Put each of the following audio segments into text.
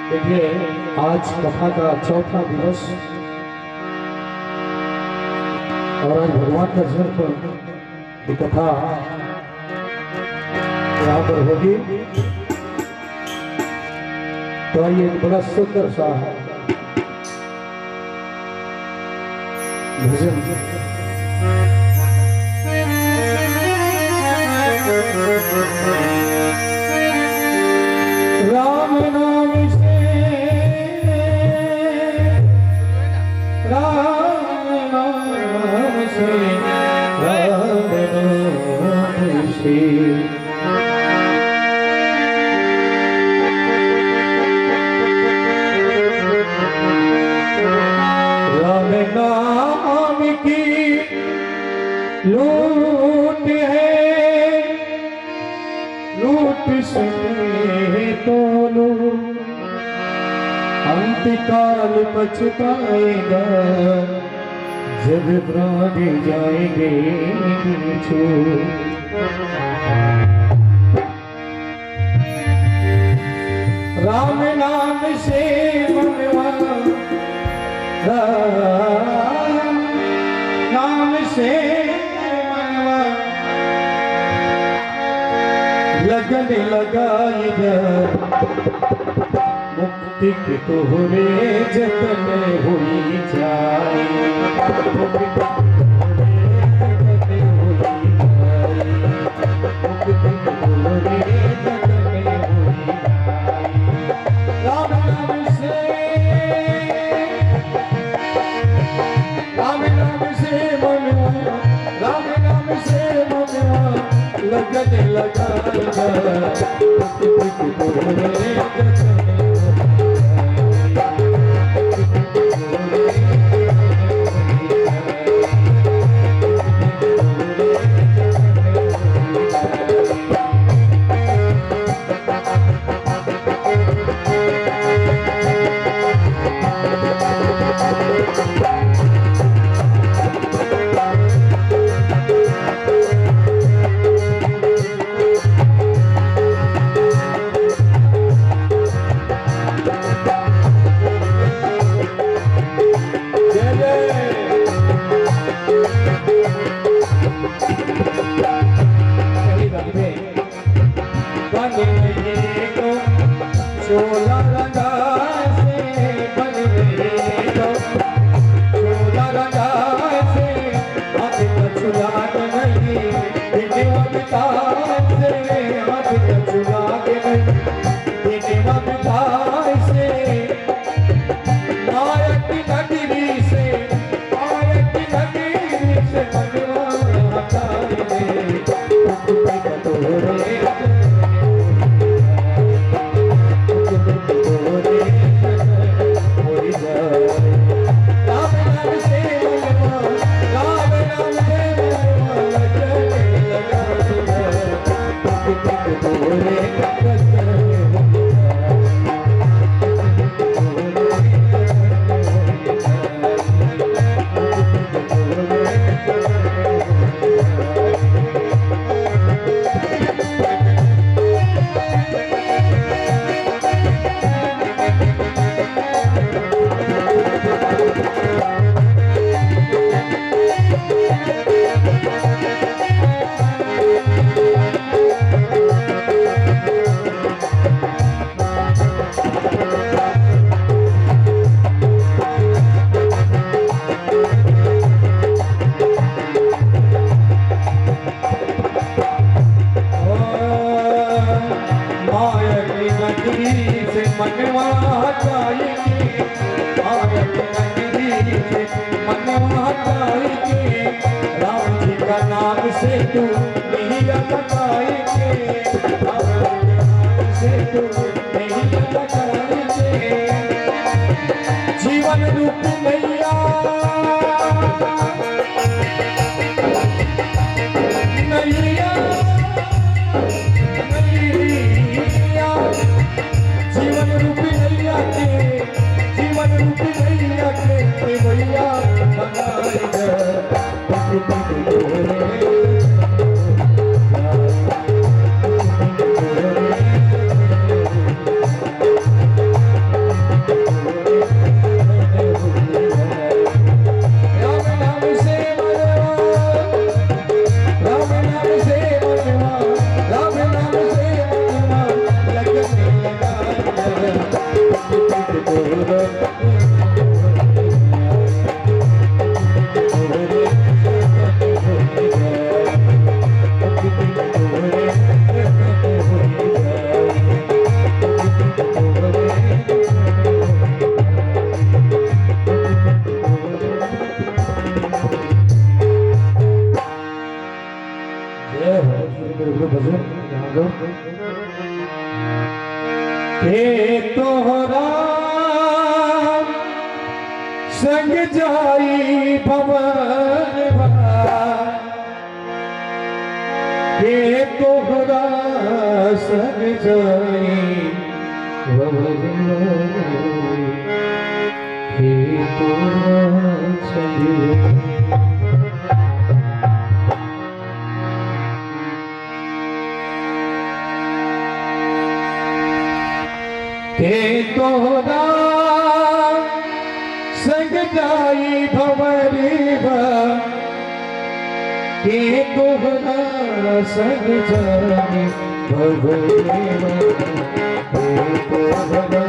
देखिए आज कथा का चौथा दिवस और आज भगवान का जन्म पर ये कथा यहाँ पर होगी। तो ये एक बड़ा सुंदर सा भजन राम नाम से राम नाम से राम नाम से राम नाम की लूट है, लूट से तो लो अंतकाल पछताएगा जब प्राण जाएंगे छो। राम नाम से मनवा, राम नाम से मनवा लगन लगाएगा मुक्ति के तोहरे जतन हुई जाए, मुक्ति के तोहरे जतन हुई जाए। राम नाम से, राम नाम से मनवा, राम नाम से मनवा लगन लगाएगा मुक्ति के तोहरे जतन। राम जी का नाम से तू नहीं लगाएंगे, से तू नहीं लगाएंगे जीवन रूप मैया मैया मैया जीवन रूप मैया के, जीवन रूप मैया के मैया बनाएगा भजन गाओ के तोहरा संग जाई भवन के तोहरा संग जाई भवन के तोहरा संग के तोहरा संग जाई भंवरिया के तोहरा संग जाई भंवरिया के तोहरा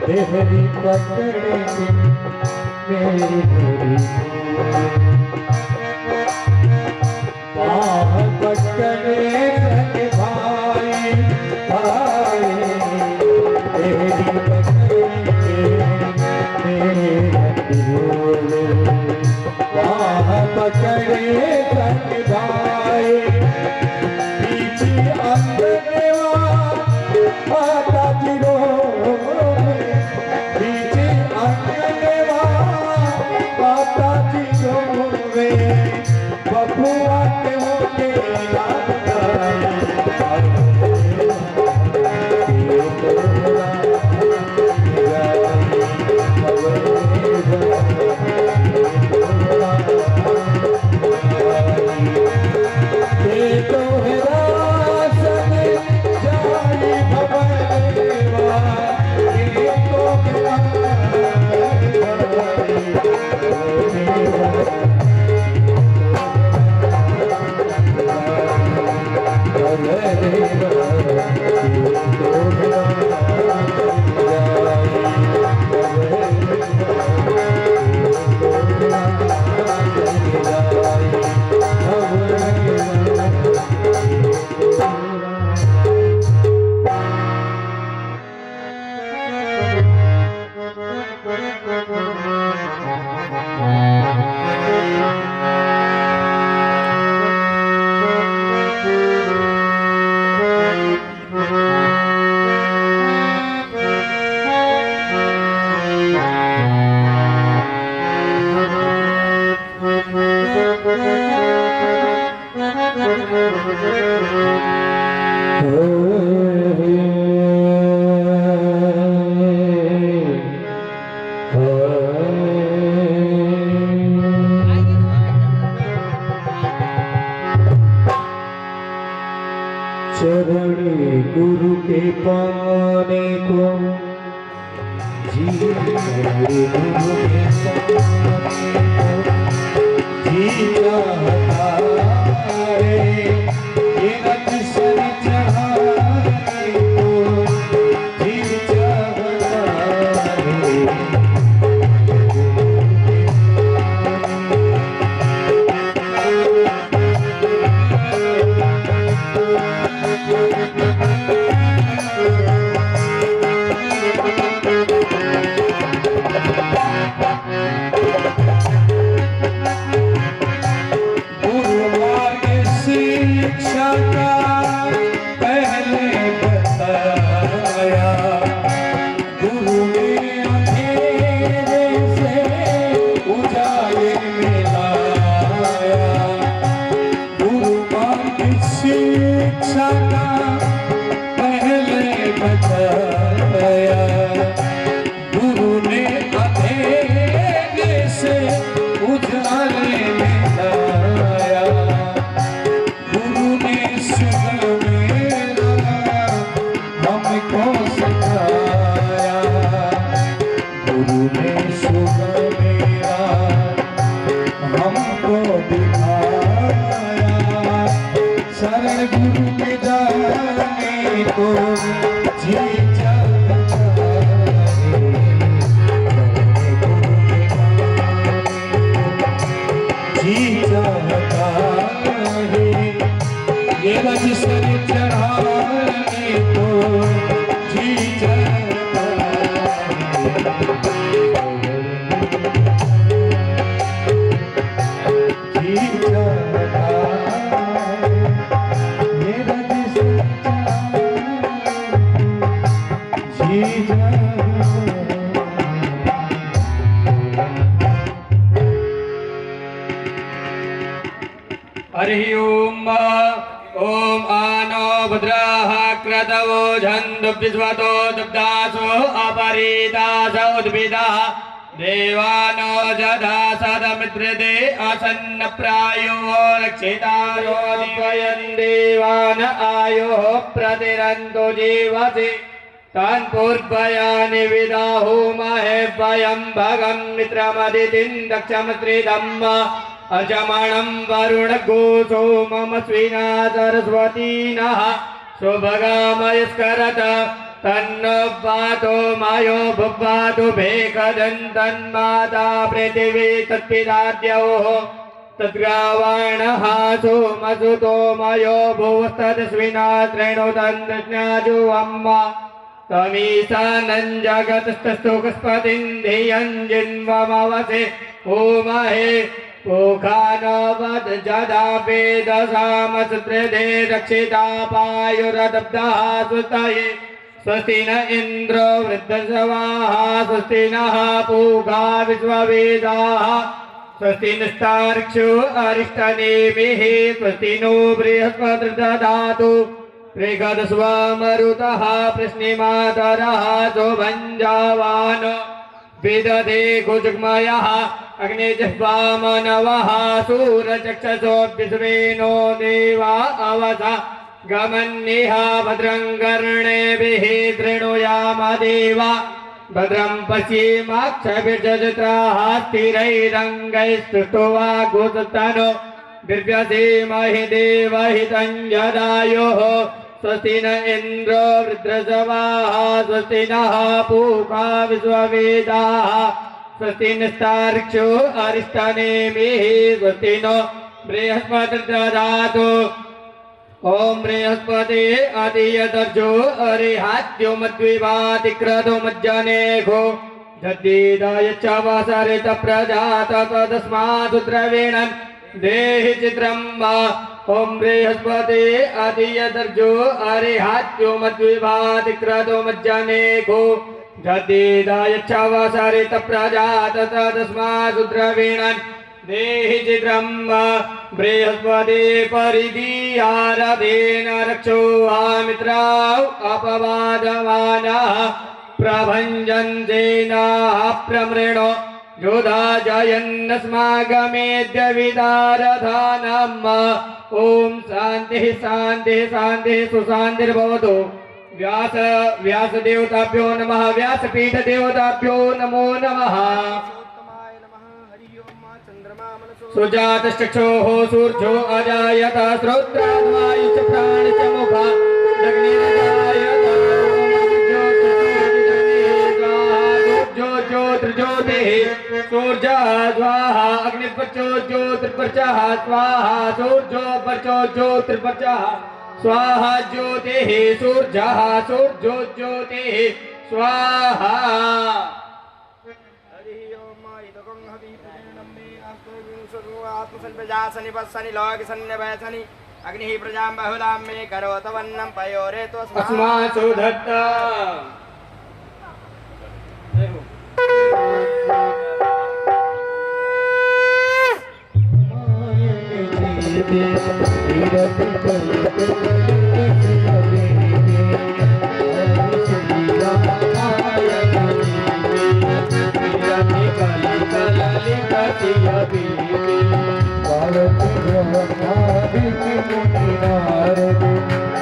तेरी पकड़े मेरी पकड़े भाई भाई तेरी पकड़े पकड़े भाई पीछे माता जी माता जी बबुआ के होके याद पाने को जी चाहता है ये रथ सर चढ़ाने को जी चाहता है। शरण गुरु के जाने को जी चाहता है। जी चाहता है ये रज सर चढ़ाने को जी चाहता है। जी चाहता हरि ओम ओम आनो भद्राः क्रतवो झन्दु विश्वतो दुग्धासो अपरीदास उद्भिदाः देवानो जधा सदमित्रिदे आसन्न प्रायो रक्षितारो दिवयन् देवान आयो प्रतिरन्तो जीवसि तान् पूर्वयानि विदाहु महे वयं भगं मित्रमदितिं दक्षमत्रिदम् अजमणं वरुणघोषो मम स्विना सरस्वतीनः सुभगामयस्करत तन्नो वातो मायो भुवातु भेकदन्तन्माता पृथिवी तत्पिताद्योः तद्ग्रावाणः सोमसुतो मयो भुवस्तस्विना त्रेणुतन्द्रज्ञाजो अम्मा तमीशानं जगतस्तस्तु कस्पतिं धियं जिन्वमवसे ओमहे पोखानवद जदा वेदसामसुत्रदे रक्षिता पायुरदब्धः सुतये स्वस्ति न इन्द्रो वृद्धश्रवाः स्वस्ति नः पूगा विश्ववेदाः स्वस्ति नस्तार्क्ष्यो अरिष्टनेमिः स्वस्ति नो बृहस्पतिर्दधातु ऋगदस्वामरुतः प्रश्निमातरः सुभञ्जावान् विदधे कुजुग्मयः अग्निजिह्वामनवः सूरचक्षसो विश्वेनो देवा अवसा गमन्निह भद्रं कर्णेभिः शृणुयाम देवा भद्रं पश्येमाक्षभिर्जत्राः स्थिरैरङ्गैस्तुष्ट्वा गोस्तनो दिव्यधीमहि देवहितं यदायुः स्वस्ति न इन्द्रो वृद्धश्रवाः स्वस्ति नः पूषा विश्ववेदाः स्वस्ति नस्तार्क्ष्यो अरिष्टनेमिः स्वस्ति नो बृहस्पतिर्दधातु ओम बृहस्पति अधियदर्जो अरिहाद्यो मद्विवातिक्रतो मज्जनेघो जद्दीदायच्छवसरित प्रजात तदस्मात् द्रविणन् देहि चित्रं वा ओम बृहस्पति अधियदर्जो अरिहाद्यो मद्विवातिक्रतो मज्जनेघो जद्दीदायच्छवसरित प्रजात तदस्मात् द्रविणन् देहि चित्रं वा बृहस्पति परिदीयारधेन रक्षोहामित्राव अपवादमानः प्रभञ्जन्तेनाः प्रमृणो योधा जयन्नस्मागमेद्य विदारधानम् ॐ शान्तिः शान्तिः शान्तिः सुशान्तिर्भवतु व्यास देवताभ्यो नमः व्यासपीठ देवताभ्यो नमो नमः सुजातश्चक्षुः सूर्यो अजायत श्रोत्राद्वायुश्च प्राणश्च मुखा अग्निरजायत ज्योतिर्ज्योतिः सूर्य स्वाहा अग्निर्ज्योतिर्पर्चः स्वाहा सूर्यो पर्चो ज्योतिर्पर्चः स्वाहा ज्योतिः सूर्यः सूर्यो ज्योतिः स्वाहा अग्नि प्रजा बहुलां मे करोत वन्नं पयोरे तो अस्मासु दत्ता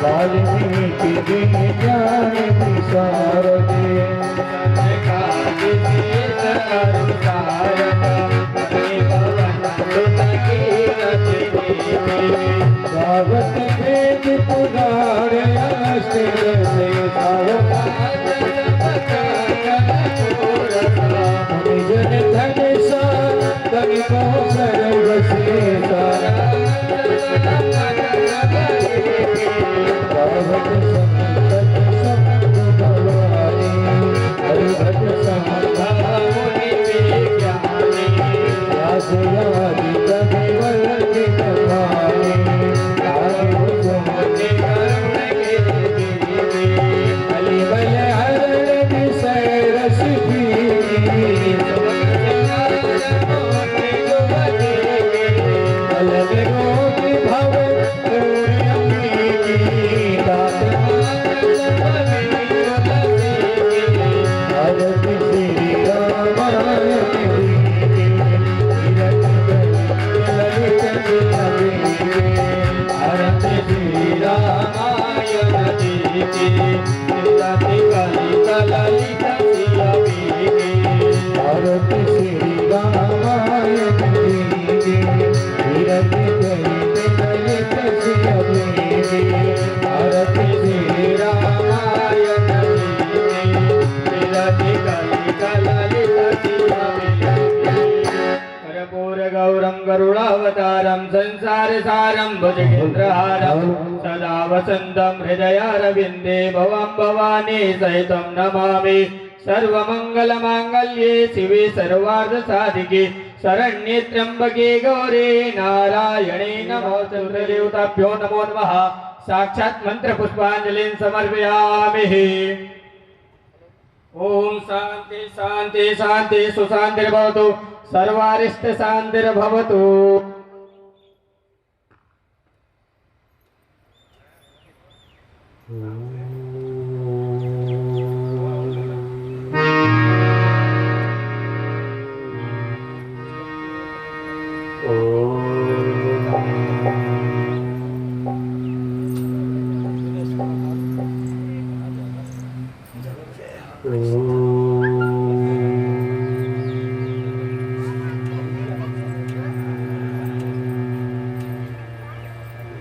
वाल्मीकि ज्ञान विशारदे सावत वेद पुराण अस्थिर से जन धन सा तनि को सर्व सेता सावत संतत संत भवानी हरिभट संभावनी ज्ञानी व्यास आदि कविवर गरुड़ावतारं संसार सारं भुजगेन्द्रहारं सदा वसन्तं हृदयारविन्दे भवां भवानी सहितं नमामि सर्वमङ्गलमाङ्गल्ये शिवे सर्वार्थसाधिके शरण्ये त्र्यम्बके गौरे नारायणे नमोस्तुते देवताभ्यो नमो नमः साक्षात् मन्त्रपुष्पाञ्जलिं समर्पयामि ओम शांति शांति शांति सुशांतिर्भवतु सर्वारिष्ट शांतिर्भवतु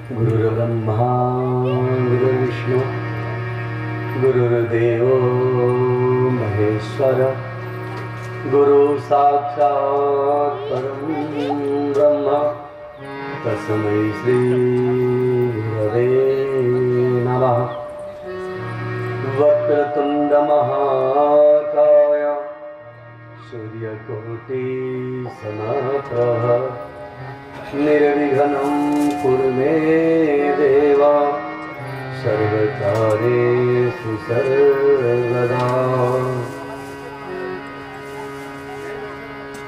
गुरुर्ब्रह्मा गुरुर्विष्णु गुरुर्देवो महेश्वर गुरु साक्षात् परं ब्रह्म तस्मै श्री गुरवे नमः वक्रतुंड महाकाय सूर्यकोटि समप्रभ निर्विघ्नं कुरु मे देव सर्वकार्येषु सर्वदा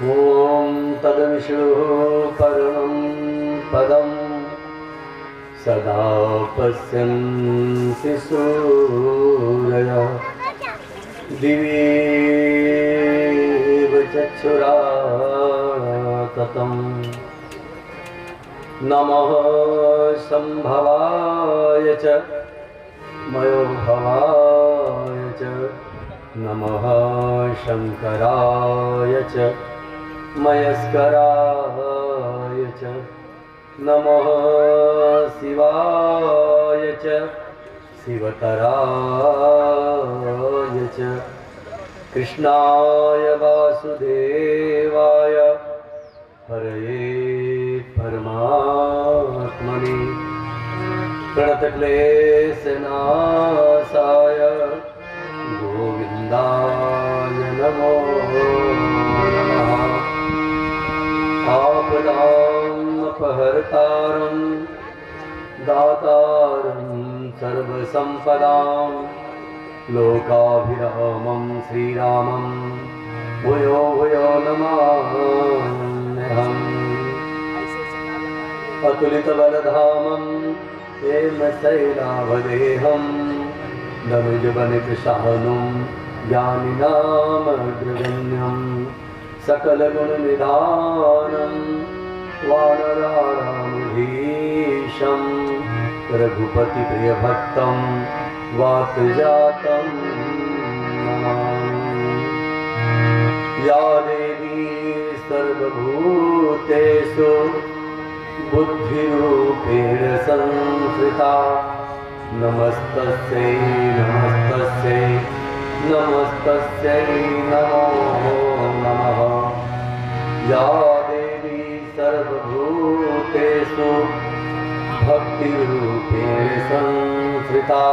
ॐ तद्विष्णुः परमं पदं सदा पश्यन्ति सूरयः दिव्येव चक्षुराततम् नमः संभवाय च मयो भवाय च नमः शंकराय च मयस्कराय च नमः शिवाय च शिवतराय च कृष्णाय वासुदेवाय हरये परमात्मने प्रणतक्लेशनाशाय गोविन्दाय नमो नमः आपदामपहर्तारं दातारं सर्वसम्पदां लोकाभिरामं श्रीरामं भूयो भूयो नमाम्यहम् अतुलितबलधामं हेमशैलावदेहं धनुजवनितशाहनुं ज्ञानिनामग्रगण्यं सकलगुणनिधानं वानराणामधीशं रघुपतिप्रियभक्तं वातजातं नमामि। या देवी सर्वभूतेषु बुद्धिरूपेण संस्थिता नमस्तस्यै नमस्तस्यै नमस्तस्यै नमो नमः। या देवी सर्वभूतेषु भक्तिरूपेण संस्थिता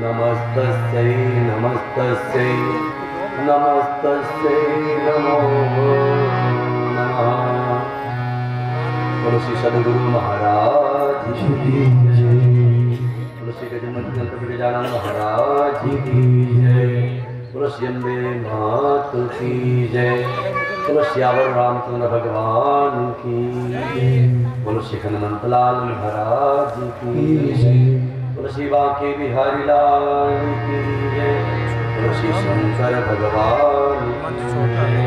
नमस्तस्यै नमस्तस्यै नमस्तस्यै नमो नमः। बोलो श्री सद्गुरु महाराज की जय। बोलो श्री गजानन गजानन महाराज की जय। बोलो श्री अम्बे मात की जय। बोलो श्यावर रामचंद्र भगवान की जय। बोलो श्री हनुमंतलाल महाराज की जय। बोलो श्री बांके बिहारी लाल की जय। बोलो श्री शंकर भगवान की जय।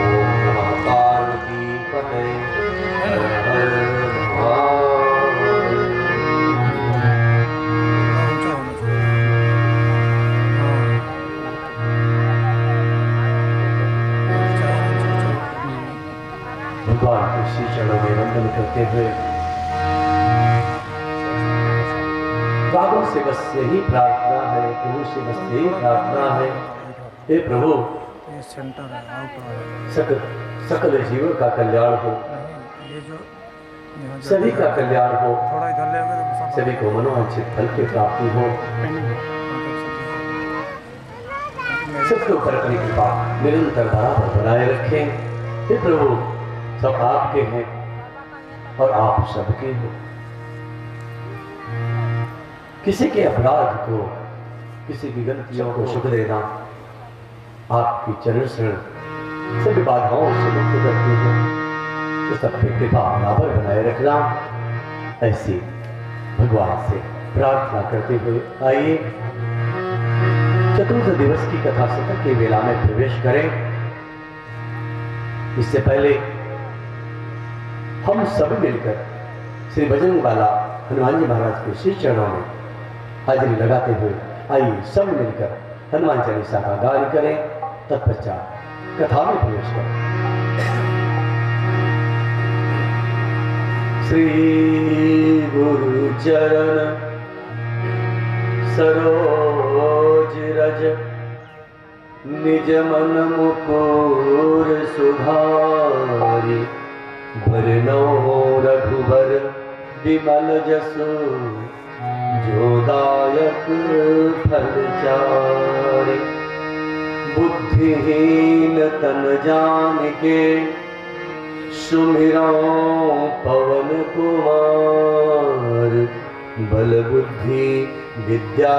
ओम नमः पार्वती पते हर हर महादेव। भगवान के श्री चरणों में वंदन करते हुए बाबा से बस यही प्रार्थना है, प्रभु से बस यही प्रार्थना है, हे प्रभु सकल जीवन का कल्याण हो, सभी का कल्याण हो, सभी को मनोवांछित फल की प्राप्ति हो, सबके ऊपर अपनी कृपा निरंतर बराबर बनाए रखें। हे प्रभु सब आपके हैं और आप सबके हो। किसी के अपराध को, किसी की गलतियों को सुख देना आपकी चरण शरण सभी बाधाओं से मुक्त करती है। तो सब पे कृपा बराबर बनाए रखना, ऐसी भगवान से प्रार्थना करते हुए आइए चतुर्थ दिवस की कथा सत्र के वेला में प्रवेश करें। इससे पहले हम सब मिलकर श्री बजरंगबाला हनुमान जी महाराज के श्री चरणों में हाजिरी लगाते हुए आइए सब मिलकर हनुमान चालीसा का गान करें। तत्पश्चात कथा में प्रवेश करें। श्री गुरु चरण सरोज रज निज मन मुकुर सुधारी भरनो रघुबर विमल जसु जो दायक फल चारे। बुद्धिहीन तन जान के सुमिरो पवन कुमार। बल बुद्धि विद्या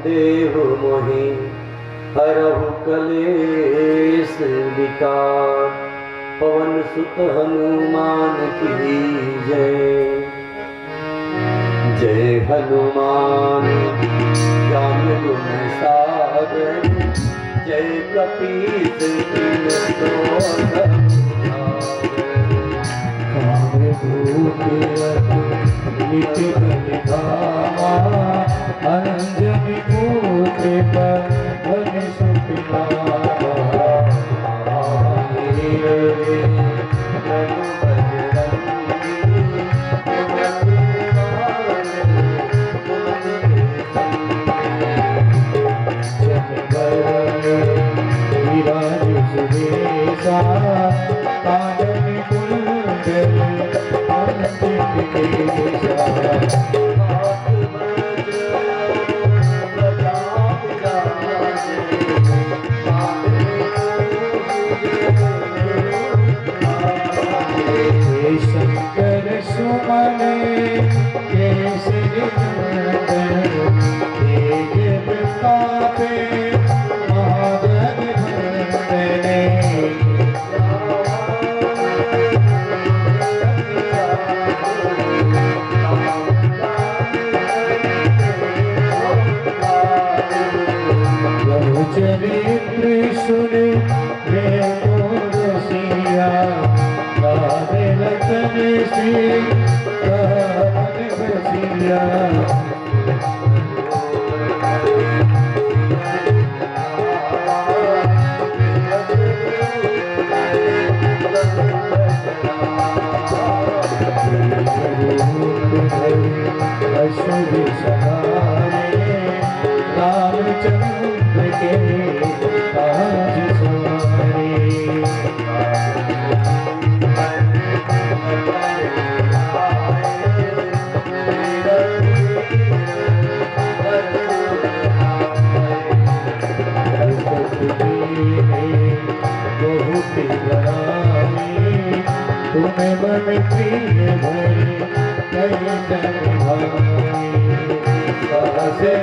देहु मोहि हरहु कलेश विकार। पवन सुत हनुमान की जय। जय हनुमान ज्ञान गुण सागर। जय कपीस तिन कामरूप ललित बलिधामा अंजनी पुत्र पवन सुतनामा विराज सुरेशा कानन कुंडल अंकित केशा शंकर सुमन केसरी नंदन तेज प्रतापे महाजन वंदने बहु चरित्र सुन रसिया राधे लखन श्री राम बसिया अश्वरी सहारे रामचंद्र के काज सवारे बहुत बड़ाई तुम्हें मन प्रिय भरे कई जन भाई से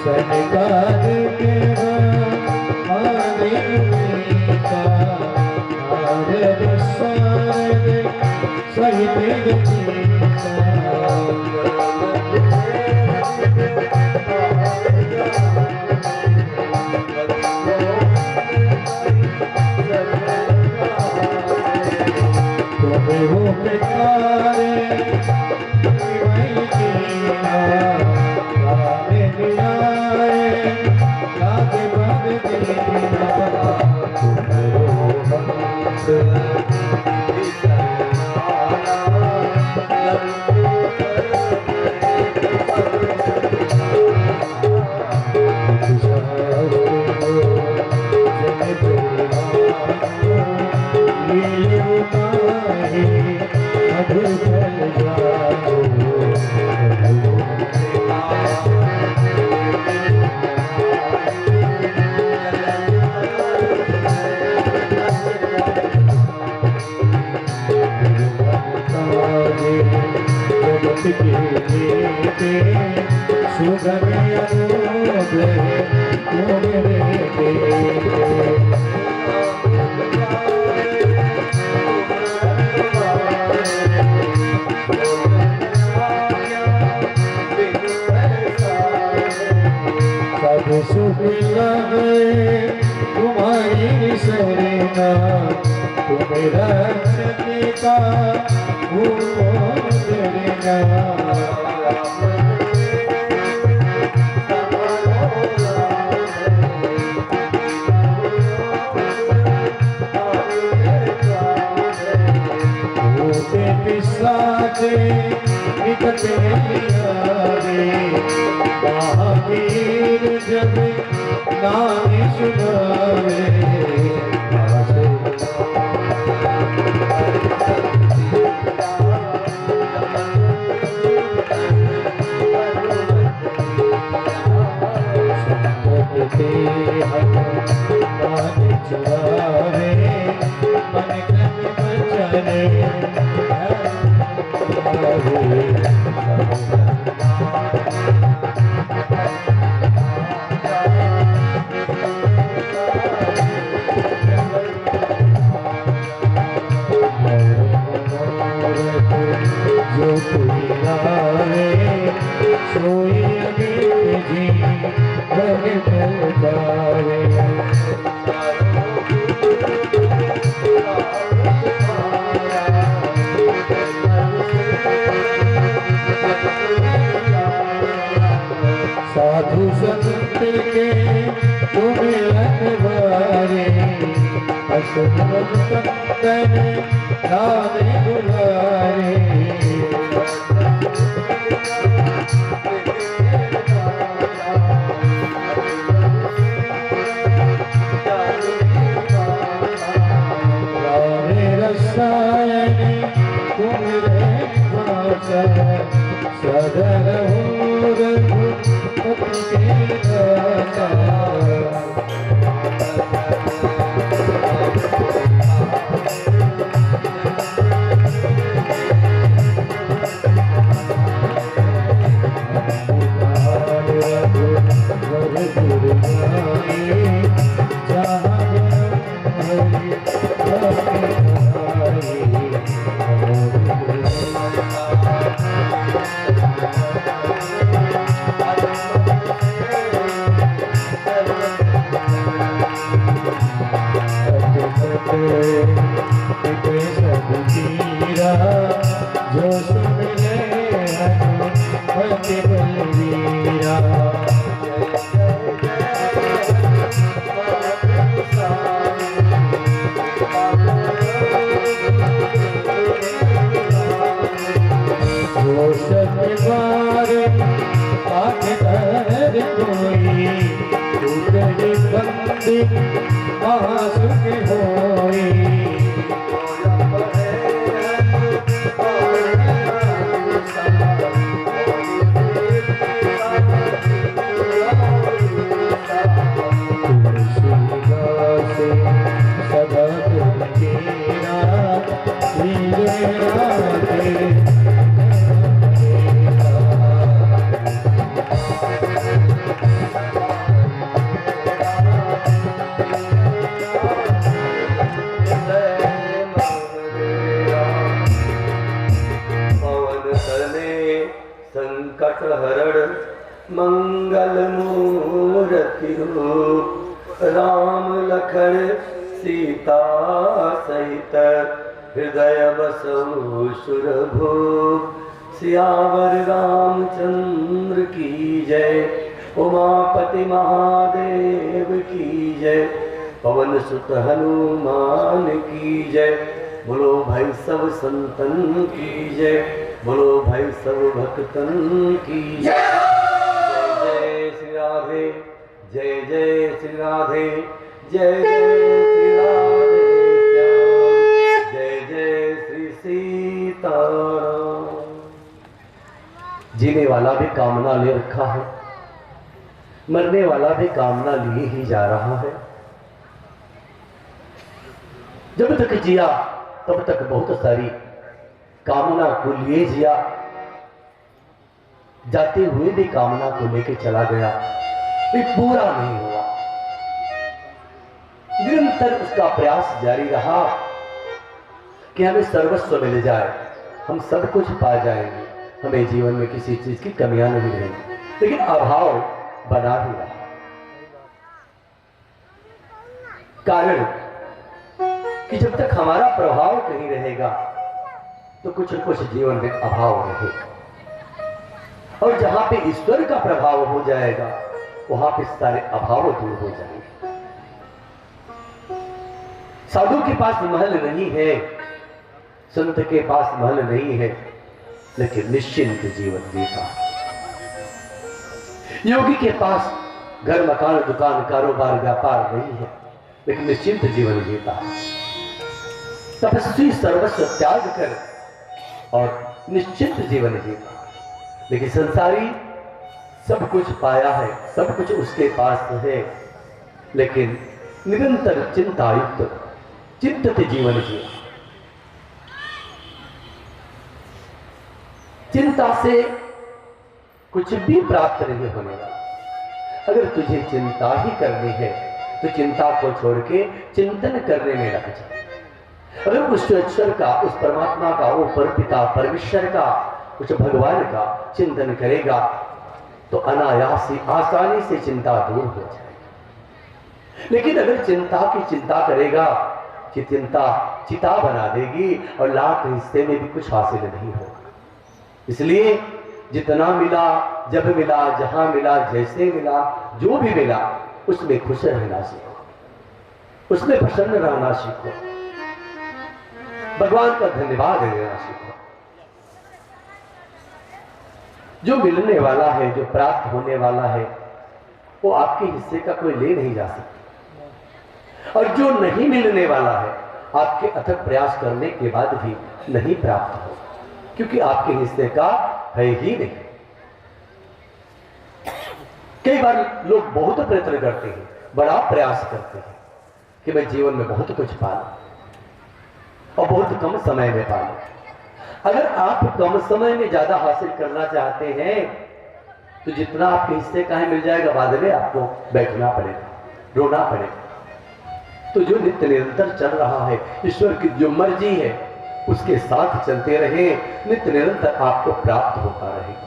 सनकाद के सहित तुम्हें हो प्यारे तुम्हारी सरेना तुम्हें रखने का निकटे महावीर जब नाम सुनावे संपत के मन चुरावे मन कन बचने सोई अभी जी साधु संत के तुम रखवारे असुर संतन नाम बुलारे जो सुन ले हनुमत बलवीरा वो सतबार आठ धर कोई टूटे बंदी महासुख होई संकट हरण मंगल मूर्ति रूप राम लखन सीता सहित हृदय बसहु सुरभूप सियावर रामचंद्र की जय उमापति महादेव की जय पवन सुत हनुमान की जय बोलो भाई सब संतन की जय बोलो भाई सब भक्तन की जय जय श्री राधे जय जय श्री राधे जय जय श्री राधे श्याम जय जय श्री सीताराम। जीने वाला भी कामना ले रखा है, मरने वाला भी कामना लिए ही जा रहा है। जब तक जिया तब तक बहुत सारी कामना को लिए जिया, जाते हुए भी कामना को लेके चला गया, ये पूरा नहीं हुआ। निरंतर उसका प्रयास जारी रहा कि हमें सर्वस्व मिल जाए, हम सब कुछ पा जाएंगे, हमें जीवन में किसी चीज की कमियां नहीं रहेंगी, लेकिन अभाव बना ही रहा। कारण कि जब तक हमारा प्रभाव कहीं रहेगा तो कुछ न कुछ जीवन में अभाव रहेगा, और जहां पे ईश्वर का प्रभाव हो जाएगा वहां पे सारे अभाव दूर हो जाएंगे। साधु के पास महल नहीं है, संत के पास महल नहीं है, लेकिन निश्चिंत जीवन जीता। योगी के पास घर मकान दुकान कारोबार व्यापार नहीं है, लेकिन निश्चिंत जीवन जीता। तपस्वी सर्वस्व त्याग कर और निश्चिंत जीवन जीता। लेकिन संसारी सब कुछ पाया है, सब कुछ उसके पास है, लेकिन निरंतर चिंतायुक्त चिंतित जीवन जिया। चिंता से कुछ भी प्राप्त नहीं होने वाला। अगर तुझे चिंता ही करनी है तो चिंता को छोड़ के चिंतन करने में लग जा। अगर उस ईश्वर का, उस परमात्मा का, वो परपिता परमेश्वर का, उस भगवान का चिंतन करेगा तो अनायासी आसानी से चिंता दूर हो जाएगी। लेकिन अगर चिंता की चिंता करेगा कि चिंता चिता बना देगी और लाख हिस्से में भी कुछ हासिल नहीं होगा। इसलिए जितना मिला, जब मिला, जहां मिला, जैसे मिला, जो भी मिला, उसमें खुश रहना सीखो, उसमें प्रसन्न रहना सीखो, भगवान का धन्यवाद देना सीखो। जो मिलने वाला है, जो प्राप्त होने वाला है, वो आपके हिस्से का कोई ले नहीं जा सकता, और जो नहीं मिलने वाला है आपके अथक प्रयास करने के बाद भी नहीं प्राप्त हो, क्योंकि आपके हिस्से का है ही नहीं। कई बार लोग बहुत प्रयत्न करते हैं, बड़ा प्रयास करते हैं कि मैं जीवन में बहुत कुछ पालूं और बहुत कम समय में पालूं। अगर आप कम समय में ज्यादा हासिल करना चाहते हैं तो जितना आपके हिस्से का है मिल जाएगा, बाद में आपको बैठना पड़ेगा, रोना पड़ेगा। तो जो नित्य निरंतर चल रहा है, ईश्वर की जो मर्जी है उसके साथ चलते रहे, नित्य निरंतर आपको प्राप्त होता रहेगा।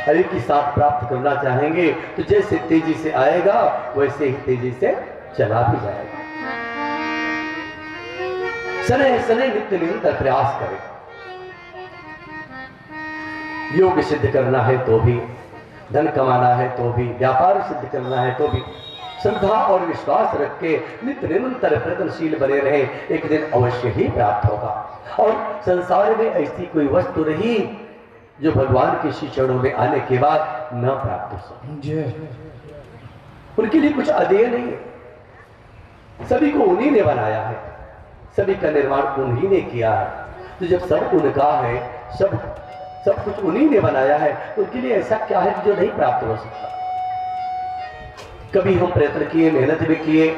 हरि की साथ प्राप्त करना चाहेंगे तो जैसे तेजी से आएगा वैसे ही तेजी से चला भी जाएगा। सने सने नित्य निरंतर प्रयास करें। योग सिद्ध करना है तो भी, धन कमाना है तो भी, व्यापार सिद्ध करना है तो भी श्रद्धा और विश्वास रख के नित्य निरंतर प्रयत्नशील बने रहे, एक दिन अवश्य ही प्राप्त होगा। और संसार में ऐसी कोई वस्तु नहीं जो भगवान के श्री चरणों में आने के बाद न प्राप्त हो सके। उनके लिए कुछ अदेय नहीं है, सभी को उन्हीं ने बनाया है, सभी का निर्माण उन्हीं ने किया है। तो जब सब उनका है, सब कुछ उन्हीं ने बनाया है, तो उनके लिए ऐसा क्या है जो नहीं प्राप्त हो सकता। कभी हम प्रयत्न किए, मेहनत भी किए,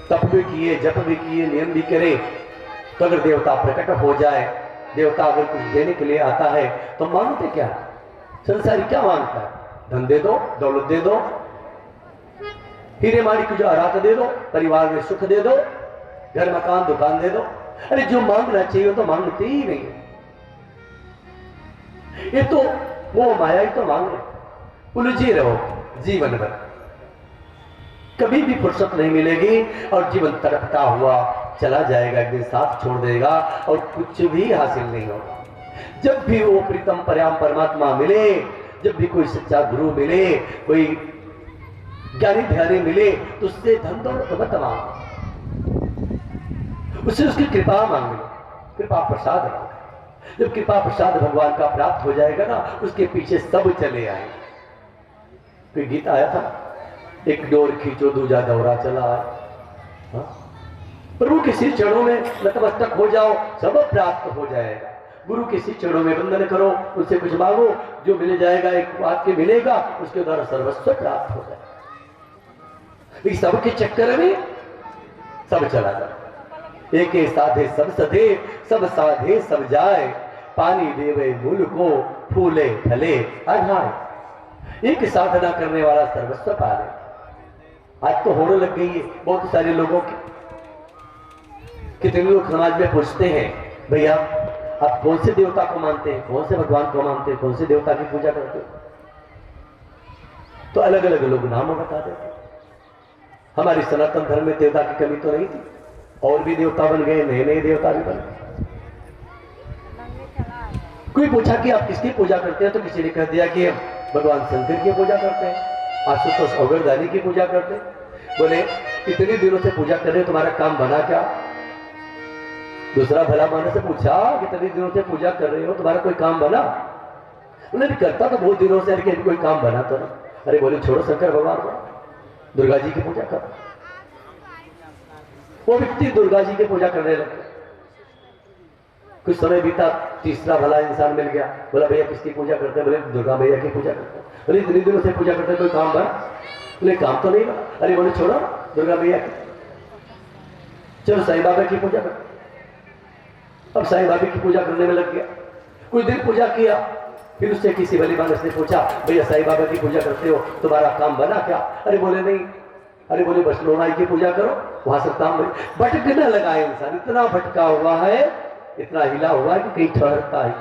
तप भी किए, जप भी किए, नियम भी करे, तो अगर देवता प्रकट हो जाए, देवता अगर कुछ देने के लिए आता है तो मांगते क्या? संसारी क्या मांगता है? धन दे दो, दौलत दे दो, हीरे माणी की जो आरात दे दो, परिवार में सुख दे दो, घर मकान दुकान दे दो। अरे जो मांगना चाहिए तो मांगते ही नहीं। ये तो वो माया ही तो मांग रहे, उलझे रहो जीवन भर, कभी भी फुर्सत नहीं मिलेगी और जीवन तड़पता हुआ चला जाएगा, एक दिन साथ छोड़ देगा और कुछ भी हासिल नहीं होगा। जब भी वो प्रीतम परमात्मा मिले, जब भी कोई सच्चा गुरु मिले, कोई ज्ञानी ध्यानी मिले, तो उससे धन दौलत मत मांगो, उससे उसकी कृपा मांग लो, कृपा प्रसाद मांगो। जब कृपा प्रसाद भगवान का प्राप्त हो जाएगा ना, उसके पीछे सब चले आए। कोई गीत आया था, एक डोर खींचो दूजा दौरा चला आए। प्रभु के श्री चरणों में नतमस्तक हो जाओ, सब प्राप्त हो जाएगा। गुरु के श्री चरणों में वंदन करो, उनसे कुछ मांगो, जो मिल जाएगा एक बात के मिलेगा, उसके द्वारा सर्वस्व प्राप्त हो जाएगा। इस सबके चक्कर में सब चला जाए। एक साधे सब सधे, सब साधे सब जाए, पानी देवे मूल को, फूले फले अढ़ाए। एक साधना करने वाला सर्वस्व पाले। आज तो होने लग गई है बहुत सारे लोगों की। कितने लोग समाज में पूछते हैं, भैया आप कौन से देवता को मानते हैं, कौन से भगवान को मानते हैं, कौन से देवता की पूजा करते हैं? तो अलग अलग लोग नाम बता देते। हमारी सनातन धर्म में देवता की कमी तो नहीं थी, और भी देवता बन गए, नए नए देवता भी बन गए। कोई पूछा कि आप किसकी पूजा करते हैं, तो किसी ने कह दिया कि भगवान शंकर की पूजा करते हैं, आशुतोष अगरदानी की पूजा करते हैं। बोले इतने दिनों से पूजा कर रहे हो, तुम्हारा काम बना क्या? दूसरा भला मानस से पूछा, कितने दिनों से पूजा कर रहे हो, तुम्हारा कोई काम बना? बोले करता तो बहुत दिनों से, लेकिन कोई काम बना तो ना। अरे बोले छोड़ो शंकर भगवान को, दुर्गा जी की पूजा करो। वो व्यक्ति दुर्गा जी की पूजा करने लगे। कुछ समय बीता, तीसरा भला इंसान मिल गया, बोला भैया किसकी पूजा करते हैं? बोले दुर्गा मैया की पूजा करते हैं। बोले इतने दिनों से पूजा करते हैं, कोई काम बना? बोले काम तो नहीं बना। अरे बोले छोड़ो दुर्गा मैया की, चलो साईं बाबा की पूजा करते। अब साईं बाबा की पूजा करने में लग गया। कुछ दिन पूजा किया, फिर उससे किसी भली मानस ने पूछा, भैया साईं बाबा की पूजा करते हो, तुम्हारा काम बना क्या? अरे बोले नहीं। अरे बोले बस लोनाई की पूजा करो, वहां से काम बने। भटकने लगा है इंसान, इतना भटका हुआ है, इतना हिला हुआ है कि कहीं ठहरता है।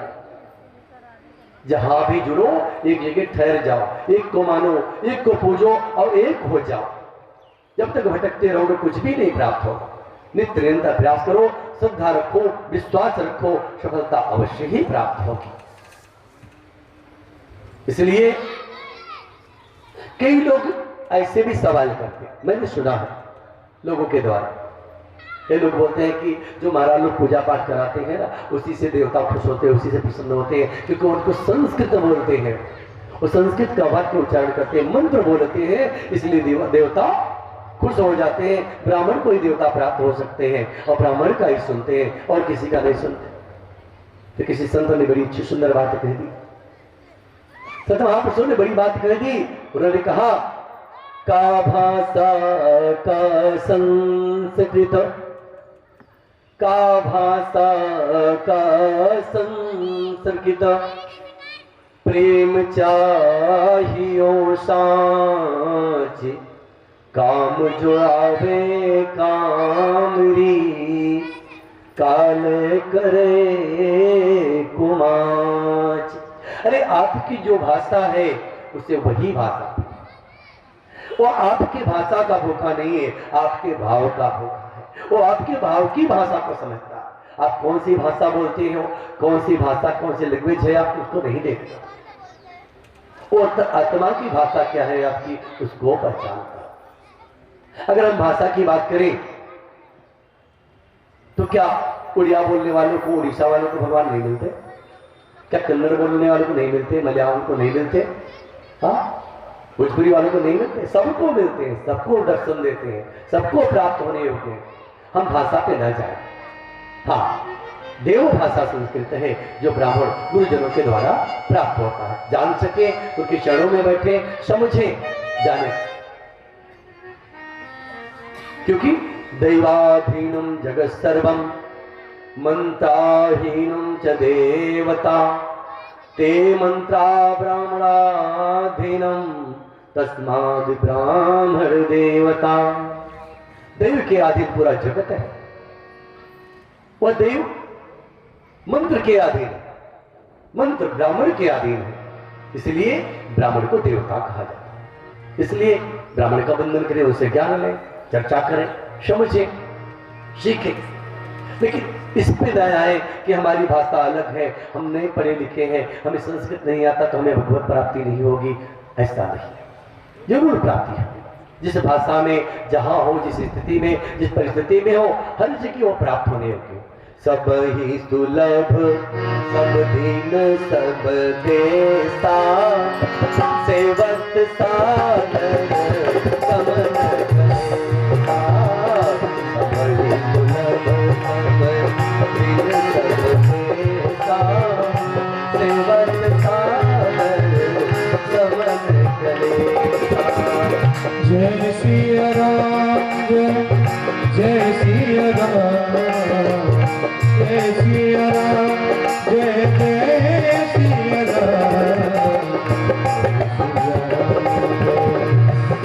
जहां भी जुड़ो एक जगह ठहर जाओ, एक को मानो, एक को पूजो और एक हो जाओ। जब तक भटकते रहोगे कुछ भी नहीं प्राप्त होगा। नित्य निरंतर प्रयास करो, श्रद्धा रखो, विश्वास रखो, सफलता अवश्य ही प्राप्त होगी। इसलिए कई लोग ऐसे भी सवाल करते हैं, मैंने सुना है लोगों के द्वारा। ये लोग बोलते हैं कि जो महाराज लोग पूजा पाठ कराते हैं ना, उसी से देवता खुश होते हैं, उसी से प्रसन्न होते हैं, क्योंकि उनको संस्कृत बोलते हैं, वो संस्कृत का वाक्य उच्चारण करते हैं, मंत्र बोलते हैं, इसलिए देवता खुश हो जाते हैं। ब्राह्मण को ही देवता प्राप्त हो सकते हैं और ब्राह्मण का ही सुनते हैं और किसी का नहीं सुनते। तो किसी संत ने बड़ी अच्छी सुंदर बात कह दी, संत महापुरुषों ने बड़ी बात कह दी। उन्होंने कहा का भाषा का संस्कृत, का भाषा का संस्कृत, प्रेम चाहियो साँच, काम जो आवे कामरी, काल करे कुमाच। अरे आपकी जो भाषा है उसे वही भाषा, वो आपके भाषा का भूखा नहीं है, आपके भाव का भूखा है। वो आपके भाव की भाषा को समझता है। आप कौन सी भाषा बोलते हो, कौन सी भाषा, कौन सी लैंग्वेज है, आप उसको नहीं देखते। वो आत्मा की भाषा क्या है आपकी, उसको पहचानता। अगर हम भाषा की बात करें तो क्या उड़िया बोलने वालों को, उड़ीसा वालों को भगवान नहीं मिलते? क्या कन्नड़ बोलने वालों को नहीं मिलते? मलयालम को नहीं मिलते? हाँ, भोजपुरी वालों को नहीं मिलते? सबको मिलते हैं, सबको दर्शन देते हैं, सबको प्राप्त होने योग्य हैं। हम भाषा पे न जाए। हाँ, देव भाषा संस्कृत है जो ब्राह्मण गुरुजनों के द्वारा प्राप्त होता है। जान सके उनके चरणों में बैठे, समझे, जाने, क्योंकि दैवाधीनम जगत सर्वम मंत्राहीनम च देवता, ते मंत्रा ब्राह्मणाधीनम तस्माद् ब्राह्मण देवता। देव के अधीन पूरा जगत है, वह देव मंत्र के अधीन है, मंत्र ब्राह्मण के अधीन है, इसलिए ब्राह्मण को देवता कहा जाता है। इसलिए ब्राह्मण का बंधन करें, उससे ज्ञान लें, चर्चा करें, समझें, सीखें। लेकिन इस पे न आए कि हमारी भाषा अलग है, हम नहीं पढ़े लिखे हैं, हमें संस्कृत नहीं आता तो हमें भगवत प्राप्ति नहीं होगी। ऐसा नहीं है, जरूर प्राप्ति है। जिस भाषा में जहां हो, जिस स्थिति में, जिस परिस्थिति में हो, हर जगह वो प्राप्त होने योग्य। सब ही सुलभ सब दिन सब देसा, सेवत साधन समन करेता। सब ही सुलभ सब दिन सब देसा, सेवत साधन समन करेता। जय सिया राम, जय सिया राम, जय सिया राम, जय जय सिया राम,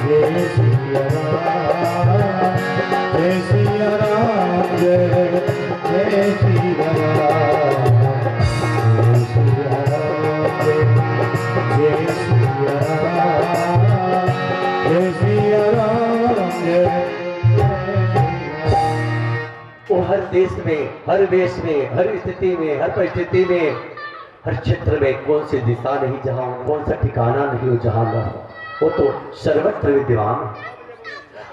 जय सिया राम, जय सिया राम, जय जय सिया राम, जय सिया राम, जय सिया राम, जय सिया राम, जय। वो हर देश में, हर वेश में, हर स्थिति में, हर परिस्थिति में, हर क्षेत्र में कौन सी दिशा नहीं जहां, कौन सा ठिकाना नहीं हो जहां न हो, वो तो सर्वत्र विद्यमान है।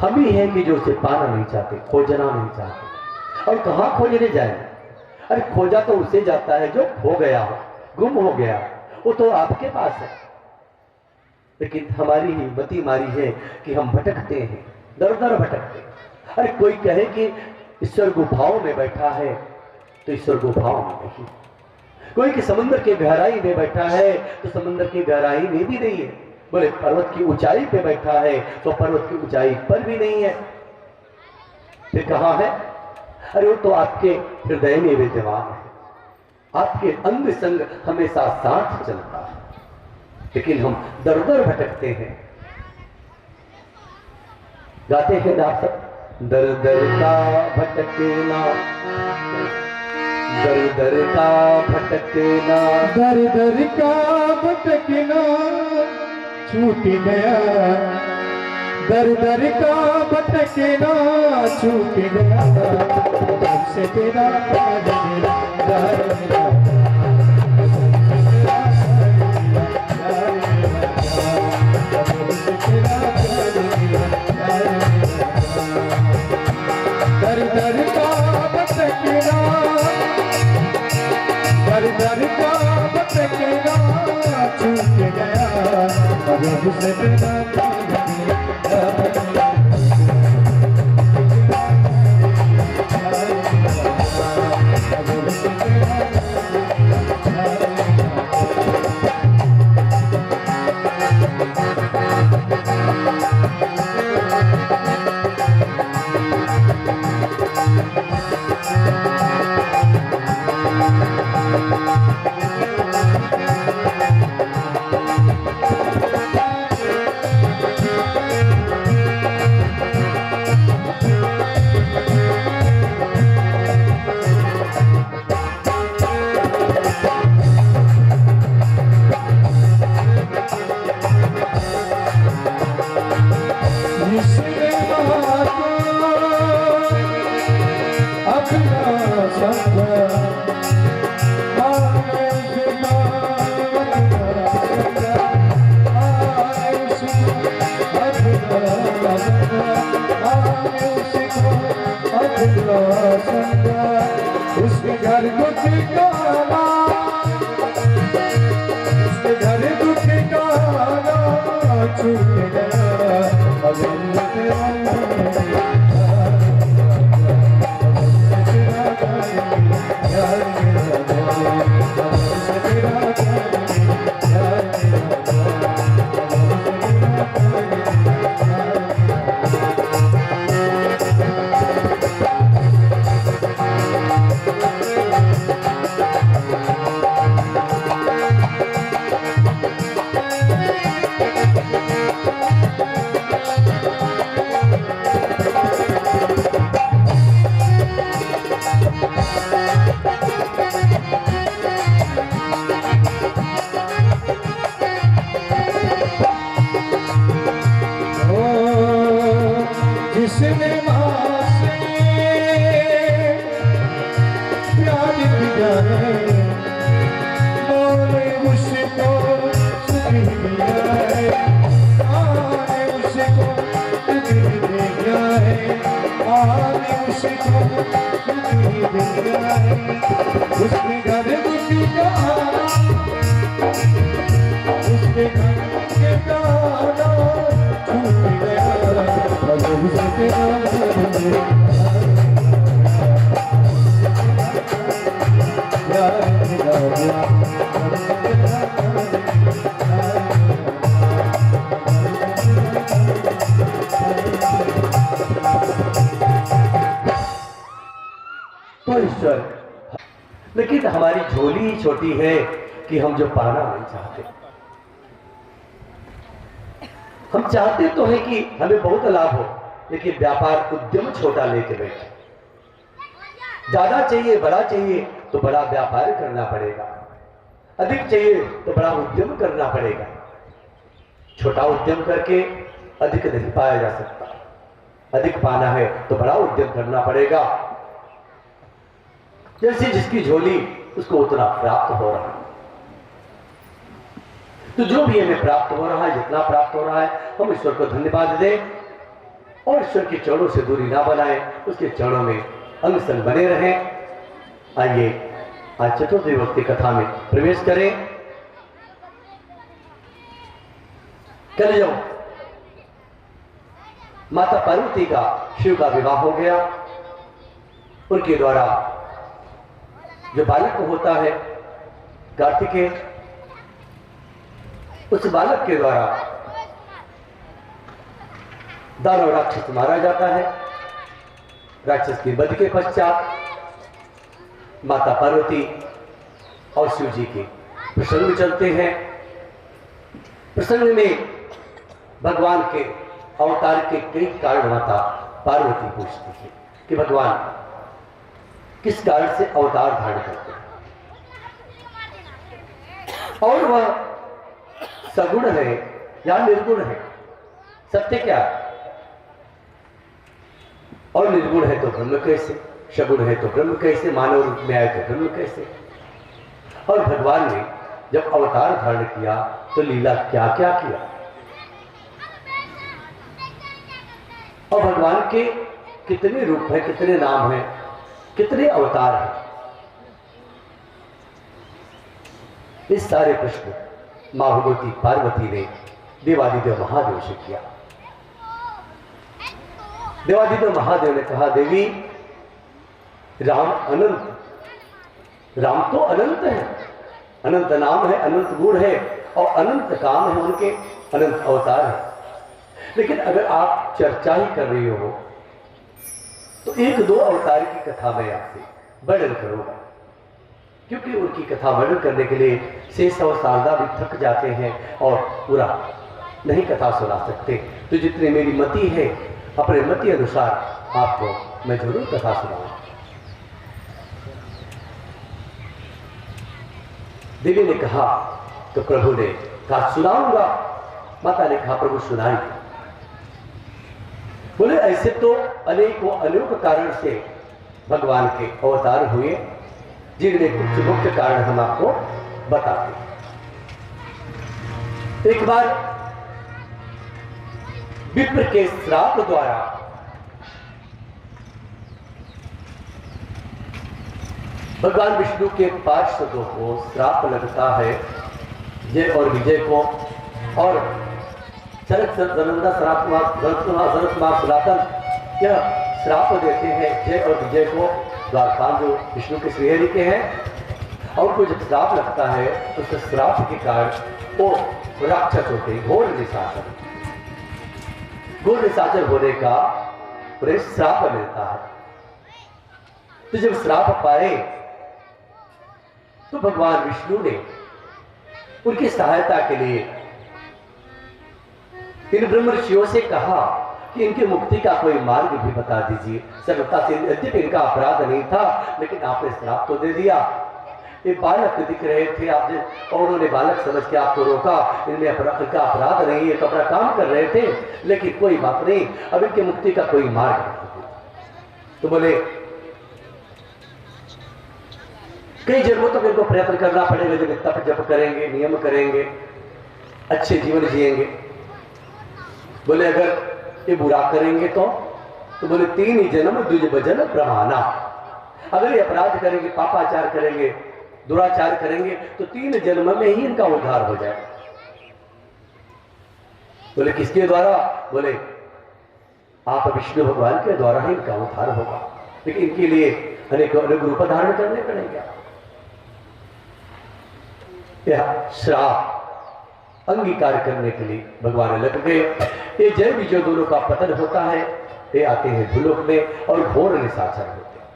हम ही हैं कि जो उसे पाना नहीं चाहते, खोजना नहीं चाहते। और कहाँ खोजने जाए? अरे खोजा तो उससे जाता है जो खो गया हो, गुम हो गया, वो तो आपके पास है। लेकिन हमारी ही मति मारी है कि हम भटकते हैं, दर दर भटकते हैं। अरे कोई कहे कि ईश्वर गुफाओं में बैठा है, तो ईश्वर गुफाओं में नहीं। कोई कि समुद्र के गहराई में बैठा है, तो समुद्र की गहराई में भी नहीं है। बोले पर्वत की ऊंचाई पे बैठा है, तो पर्वत की ऊंचाई पर भी नहीं है। फिर कहाँ है? अरे वो तो आपके हृदय में विद्यमान है, आपके अंग संग हमेशा साथ चलता है। लेकिन हम दर दर भटकते हैं। गाते हैं आप सब, दर दर का भटकना, दर दर का भटकना, दर दर का भटकना छूट गया, दर दर का भटकना छूट गया, जब से तेरा प्यार मिला, प्यार मिला, उससे बिना उसके घर को ठिकाना, उसके घर को ठिकाना छूट गया। जिसने माँ से प्यार किया है, माँ ने उसको सुख दिया है, माँ ने उसको सुख दिया है, माँ ने उसको सुख दिया है। उसके घर दुखी का, उसके घर के गाना छूट गया। तो ईश्वर, लेकिन हमारी झोली ही छोटी है कि हम जो पाना नहीं चाहते। हम चाहते तो है कि हमें बहुत लाभ हो, लेकिन व्यापार उद्यम छोटा लेके बैठे। ज्यादा चाहिए, बड़ा चाहिए तो बड़ा व्यापार करना पड़ेगा, अधिक चाहिए तो बड़ा उद्यम करना पड़ेगा। छोटा उद्यम करके अधिक नहीं पाया जा सकता। अधिक पाना है तो बड़ा उद्यम करना पड़ेगा। जैसे जिसकी झोली उसको उतना प्राप्त हो रहा है। तो जो भी हमें प्राप्त हो रहा है, जितना प्राप्त हो रहा है, हम ईश्वर को धन्यवाद दें और ईश्वर के चरणों से दूरी ना बनाएं, उसके चरणों में अंग संग बने रहें। आइए आज चतुर्दिवस की कथा में प्रवेश करें। चले जाओ, माता पार्वती का शिव का विवाह हो गया। उनके द्वारा जो बालक होता है कार्तिकेय, उस बालक के द्वारा दानव राक्षस मारा जाता है। राक्षस के वध के पश्चात माता पार्वती और शिव जी के प्रसंग चलते हैं। प्रसंग में भगवान के अवतार के कई कारण माता पार्वती पूछती है कि भगवान किस कारण से अवतार धारण करते हैं, और वह सगुण है या निर्गुण है, सत्य क्या है? और निर्गुण है तो ब्रह्म कैसे, सगुण है तो ब्रह्म कैसे, मानव रूप में आए तो ब्रह्म कैसे? और भगवान ने जब अवतार धारण किया तो लीला क्या क्या किया, और भगवान के कितने रूप हैं, कितने नाम हैं, कितने अवतार हैं। इस सारे प्रश्न माँ भगवती पार्वती ने देवादिदेव महादेव से किया। देवादिदेव महादेव ने कहा, देवी राम अनंत, राम तो अनंत है, अनंत नाम है, अनंत गुण है और अनंत काम है उनके, अनंत अवतार है। लेकिन अगर आप चर्चा ही कर रही हो तो एक दो अवतार की कथा मैं आपसे वर्णन करूंगा, क्योंकि उनकी कथा वर्णन करने के लिए शेष और शारदा भी थक जाते हैं और पूरा नहीं कथा सुना सकते। तो जितनी मेरी मति है, अपने मति अनुसार आपको मैं जरूर कथा सुनाऊंगा। देवी ने कहा तो प्रभु ने कहा सुनाऊंगा। माता ने कहा प्रभु सुनाई। बोले ऐसे तो अनेकों अनेक कारण से भगवान के अवतार हुए, जिनमें कुछ मुख्य कारण हम आपको बताते। एक बार विप्र के श्राप द्वारा भगवान विष्णु के पार्षदों को श्राप लगता है, जय और विजय को, और जनक जनंदा सनातन यह श्राप देते हैं जय और विजय को, द्वारपाल जो विष्णु के श्रीहरि के हैं। और कोई जब श्राप लगता है तो उस श्राप के कारण वो राक्षस होते हैं, घोर निशाचर। घोर निशाचर होने का उन्हें श्राप मिलता है। तो जब श्राप पाए तो भगवान विष्णु ने उनकी सहायता के लिए इन ब्रह्म ऋषियों से कहा कि इनकी मुक्ति का कोई मार्ग भी बता दीजिए। सर्वथा से यद्यपि इनका अपराध नहीं था, लेकिन आपने श्राप तो दे दिया। ये बालक दिख रहे थे आप, और उन्होंने बालक समझ के आपको रोका। इनमें इनका अपराध नहीं है, तो अपना काम कर रहे थे, लेकिन कोई बात नहीं, अब इनकी मुक्ति का कोई मार्ग। तो बोले कई जन्मों तक इनको प्रयत्न करना पड़ेगा, जब तप जप करेंगे, नियम करेंगे, अच्छे जीवन जिएंगे। बोले अगर ये बुरा करेंगे तो बोले 3 ही जन्म द्विज भजन प्रमाना। अगर ये अपराध करेंगे, पापाचार करेंगे, दुराचार करेंगे, तो 3 जन्म में ही इनका उद्धार हो जाए। बोले किसके द्वारा? बोले आप विष्णु भगवान के द्वारा ही इनका उद्धार होगा, लेकिन इनके लिए अनेक अनेक रूप धारण करने पड़ेंगे। यह श्राप अंगीकार करने के लिए भगवान लग गए। ये जय विजय दोनों का पतन होता है, ये आते हैं भूलोक में और घोर निशाचर होते हैं।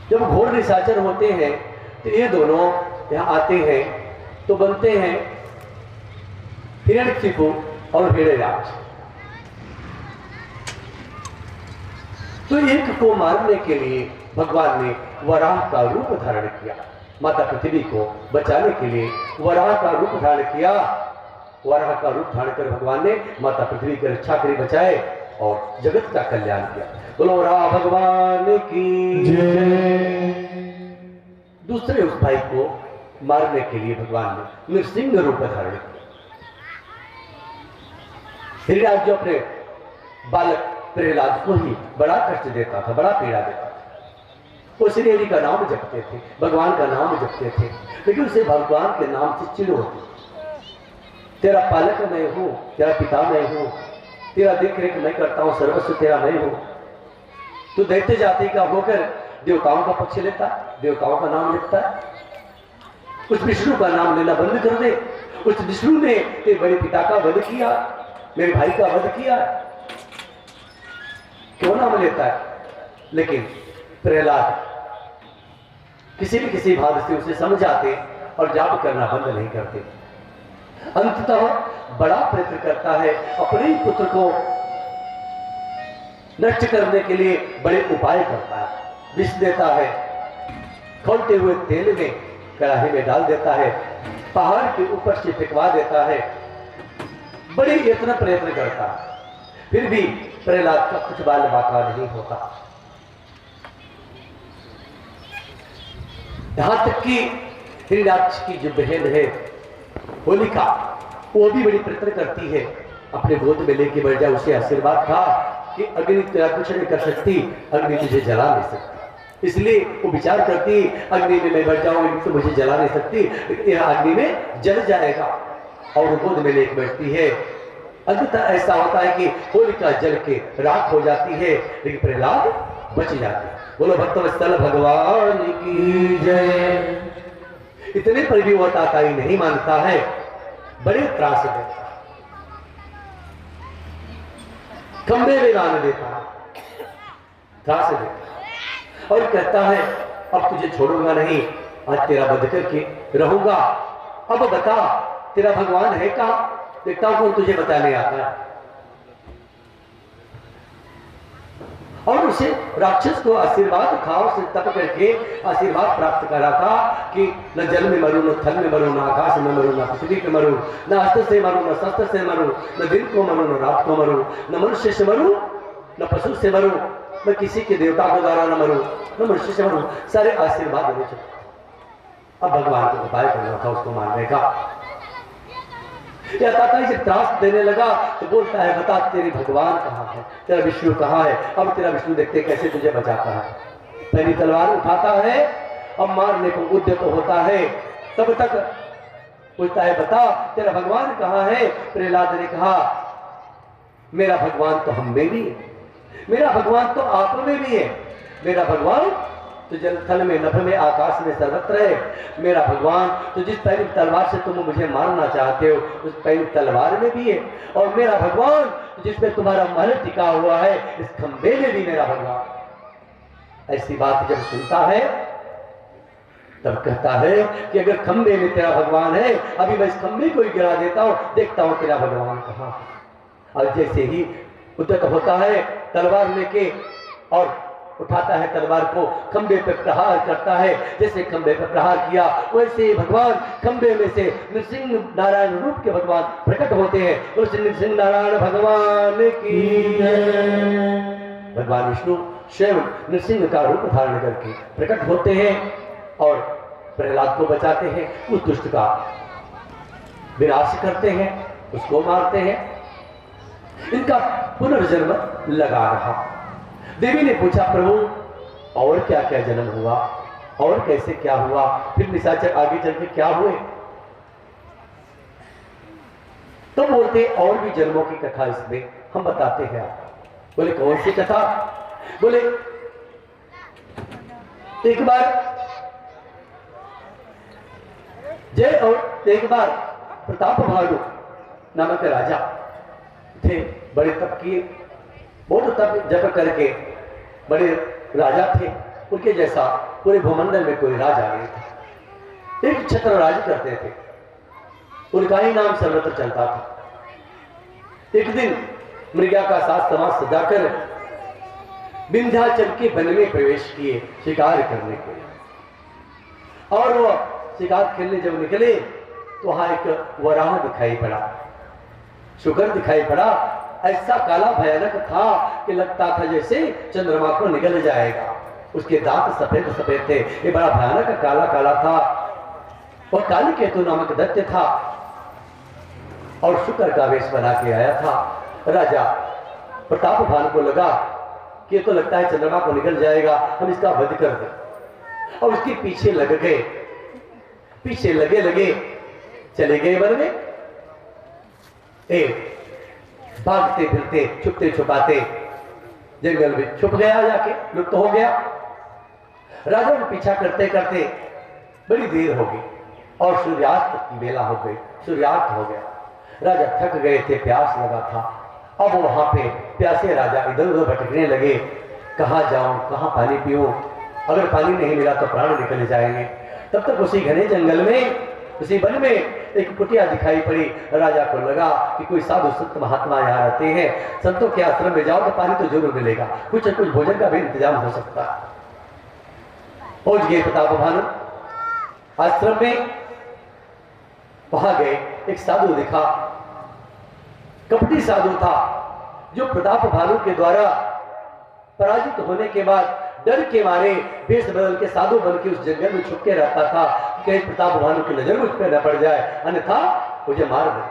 जब घोर निशाचर होते हैं तो ये दोनों यहाँ आते हैं तो बनते हैं हिरण्यकशिपु और हिरण्याक्ष। तो एक को मारने के लिए भगवान ने वराह का रूप धारण किया। माता पृथ्वी को बचाने के लिए वराह का रूप धारण किया। वराह का रूप धारण कर भगवान ने माता पृथ्वी की रक्षा करी, बचाए और जगत का कल्याण किया। बोलो वराह भगवान की जय। दूसरे उस भाई को मारने के लिए भगवान ने नृसिंह रूप धारण किया। हिरण्याक्ष जो अपने बालक प्रहलाद को ही बड़ा कष्ट देता था, बड़ा पीड़ा देता था। वो श्रीहरि का नाम जपते थे, भगवान का नाम जपते थे, लेकिन उसे भगवान के नाम से चिढ़ होती। तेरा पालक मैं हूं, तेरा पिता मैं हूं, तेरा देख रेख मैं करता हूं, सर्वस्व तेरा मैं हूं। तो दैत्य जाति का होकर देवताओं का पक्ष लेता, देवताओं का नाम जपता है। उस विष्णु का नाम लेना बंद कर दे। उस विष्णु ने तेरे बड़े पिता का वध किया, मेरे भाई का वध किया, क्यों नाम लेता है? लेकिन प्रहलाद किसी न किसी भाव से उसे समझाते और जाप करना बंद नहीं करते। अंततः बड़ा प्रयत्न करता है, अपने ही पुत्र को नष्ट करने के लिए बड़े उपाय करता है। विष देता है, खौलते हुए तेल में कड़ाही में डाल देता है, पहाड़ के ऊपर से फेंकवा देता है। बड़े इतना प्रयत्न करता है, फिर भी प्रहलाद का कुछ बाल बाका नहीं होता। यहां तक कि हिरण्याक्ष की जो बहन है होलिका, वो भी बड़ी प्रयत्न करती है, अपने गोद में लेके बैठ जा। उसे आशीर्वाद था कि अग्नि तेरा कुछ नहीं कर सकती, अग्नि तुझे जला नहीं सकती। इसलिए वो विचार करती अग्नि में मैं बैठ जाऊंगी तो मुझे जला नहीं सकती, लेकिन यह अग्नि में जल जाएगा। और गोद में लेकर बैठती है। अंततः ऐसा होता है कि होलिका जल के राख हो जाती है, लेकिन प्रहलाद बच जाते हैं। बोलो भक्तवत्सल भगवान की जय। इतने पर भी वो ताताई नहीं मानता है, बड़े त्रास देता है, खंबे में बांध देता है, त्रास देता है और कहता है अब तुझे छोड़ूंगा नहीं, आज तेरा वध करके रहूंगा। अब बता तेरा भगवान है कहां? देखता हूं कौन तुझे बताने आता है। और उसे राक्षस को आशीर्वाद था, उसे तप करके आशीर्वाद प्राप्त करा था कि न जल में मरूं, न थल में मरूं, न आकाश में मरूं, न पृथ्वी पे मरूं, न अस्त्र से मरूं, न शस्त्र से मरूं, न दिन को मरूं, न रात को मरूं, न मनुष्य से मरूं, न पशु से मरूं, न किसी के देवता के द्वारा न मरूं, न मनुष्य से मरूं। सारे आशीर्वाद देने चुके। अब भगवान को उपाय करना था उसको मारने का। या ताताई जब त्रास देने लगा तो बोलता है बता तेरे भगवान कहाँ है, तेरा विष्णु कहाँ है? अब तेरा विष्णु देखते कैसे तुझे बचाता है। पहली तलवार उठाता है, अब मारने को उद्यत होता है, तब तक पूछता है बता तेरा भगवान कहाँ है? प्रहलाद ने कहा मेरा भगवान तो हम में भी है, मेरा भगवान तो आप में भी है, मेरा भगवान तो जल थल में नभ में आकाश में सर्वत्र है। मेरा भगवान तो जिस पहली तलवार से तुम मुझे मारना चाहते हो उस पहली तलवार में भी है, और मेरा भगवान तो जिसमें तुम्हारा महल टिका हुआ है इस खंबे में भी मेरा भगवान। ऐसी बात जब सुनता है तब कहता है कि अगर खंबे में तेरा भगवान है, अभी मैं इस खंबे को ही गिरा देता हूं, देखता हूं तेरा भगवान कहां। और जैसे ही उद्यत होता है तलवार लेके और उठाता है तलवार को, खंबे पे प्रहार करता है। जैसे खंबे पे प्रहार किया वैसे भगवान खंबे में से नृसिंह नारायण रूप के भगवान प्रकट होते हैं। उस नृसिंह नारायण भगवान की जय। भगवान विष्णु स्वयं नृसिंह का रूप धारण करके प्रकट होते हैं और प्रहलाद को बचाते हैं, उस दुष्ट का विनाश करते हैं, उसको मारते हैं। इनका पुनर्जन्म लगा रहा। देवी ने पूछा प्रभु और क्या क्या जन्म हुआ, और कैसे क्या हुआ, फिर निशाचर आगे चल के क्या हुए? तो बोलते और भी जन्मों की कथा इसमें हम बताते हैं आपको। बोले कौन सी कथा? बोले एक बार जय और एक बार प्रताप भानु नामक राजा थे, बड़े तप किए, बहुत तप जप करके बड़े राजा थे। उनके जैसा पूरे भूमंडल में कोई राजा नहीं था। एक छत्र राज करते थे, उनका ही नाम सर्वत्र चलता था। एक दिन मृगा का साथ समाज सजाकर विंध्याचल के वन में प्रवेश किए शिकार करने के लिए। और वो शिकार खेलने जब निकले तो वहां एक वराह दिखाई पड़ा, शुगर दिखाई पड़ा। ऐसा काला भयानक था कि लगता था जैसे चंद्रमा को निगल जाएगा। उसके दांत सफेद सफेद थे, ये बड़ा भयानक काला काला था। और काली केतु नामक दैत्य था और शुक्र का वेश बना के आया था। राजा प्रताप भानु को लगा कि ये तो लगता है चंद्रमा को निगल जाएगा, हम इसका वध कर दें। और उसके पीछे लग गए, पीछे लगे लगे चले गए वन में। भागते फिरते छुपते छुपाते जंगल में छुप गया, जाके लुप्त हो गया। राजा को पीछा करते करते बड़ी देर हो गई और सूर्यास्त की बेला हो गई, सूर्यास्त हो गया। राजा थक गए थे, प्यास लगा था। अब वहां पे प्यासे राजा इधर उधर भटकने लगे, कहाँ जाऊं, कहाँ पानी पीऊं, अगर पानी नहीं मिला तो प्राण निकल जाएंगे। तब तक उसी घने जंगल में, उसी वन में एक कुटिया दिखाई पड़ी। राजा को लगा कि कोई साधु संत महात्मा यहाँ रहते हैं, संतों के आश्रम में जाओ तो पानी तो जरूर मिलेगा, कुछ न कुछ भोजन का भी इंतजाम हो सकता है। पहुंच गए प्रताप भानु आश्रम में। वहां गए, एक साधु दिखा, कपटी साधु था, जो प्रताप भानु के द्वारा पराजित होने के बाद डर के मारे वेश बदल के साधु बन के उस जंगल में छुप के रहता था, कहीं प्रताप भानु की नजर मुझ पर न पड़ जाए, अन्यथा मुझे मार दे।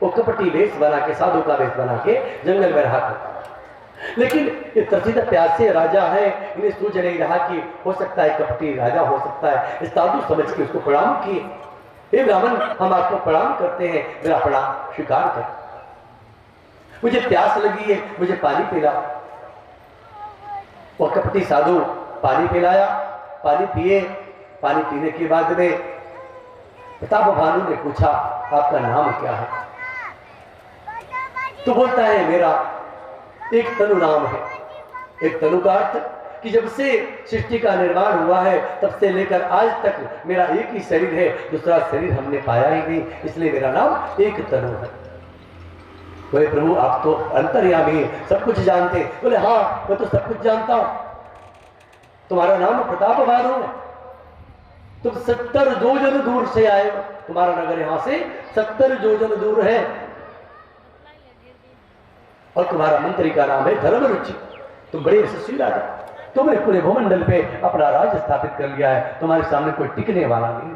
वो कपटी वेश बना के, साधु का वेश बना के जंगल में रहा करता। लेकिन ये प्रसिद्ध प्यासे राजा है, इन्हें सूझ नहीं रहा कि हो सकता है कपटी राजा हो सकता है। इस साधु समझ के उसको प्रणाम किए। हे ब्राह्मण, हम आपको प्रणाम करते हैं, मेरा प्रणाम स्वीकार कर। मुझे प्यास लगी है, मुझे पानी पिला। वो कपटी साधु पानी पिलाया, पानी पिए। पानी पीने के बाद में प्रताप भानु ने पूछा, आपका नाम क्या है? तो बोलता है, मेरा एक तनु नाम है। एक तनु का अर्थ कि जब से सृष्टि का निर्माण हुआ है तब से लेकर आज तक मेरा एक ही शरीर है, दूसरा शरीर हमने पाया ही नहीं, इसलिए मेरा नाम एक तनु है। बोले, प्रभु आप तो अंतर्यामी हैं, सब कुछ जानते हैं। बोले, हाँ मैं तो सब कुछ जानता हूं। तुम्हारा नाम प्रताप भानु है, तुम 70 योजन दूर से आए हो। तुम्हारा नगर यहां से 70 योजन दूर है, और तुम्हारा मंत्री का नाम है धर्मरुचि। तुम बड़े यशस्वी राजा, तुमने पूरे भूमंडल पे अपना राज्य स्थापित कर लिया है, तुम्हारे सामने कोई टिकने वाला नहीं।